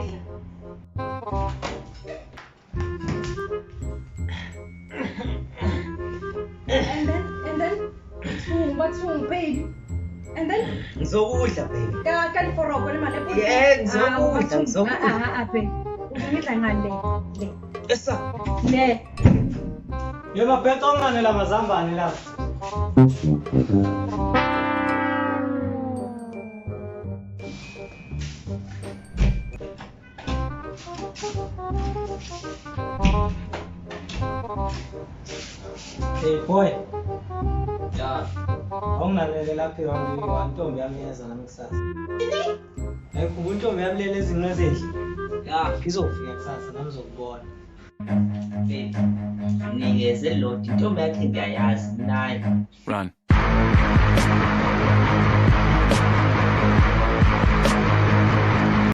ngayidla. And then thungu baby. And then Ngizokudla baby. kanti foroko le mali ephuma. Ngizokudla. Babe. Uzongidla ngani le? Esa. Le. Ye mabhenca ongane la mazambane la. Hey boy. Ya. Awunginanele lapha ewangiwa intombi yami yeza nakusasa. Ayikho intombi yami lele ezinqe ezendlini. Ya. Izofika kusasa nami ngizokubona. Baby. Ningeze lot intombi yakhe ngiyayazi nayo. Run.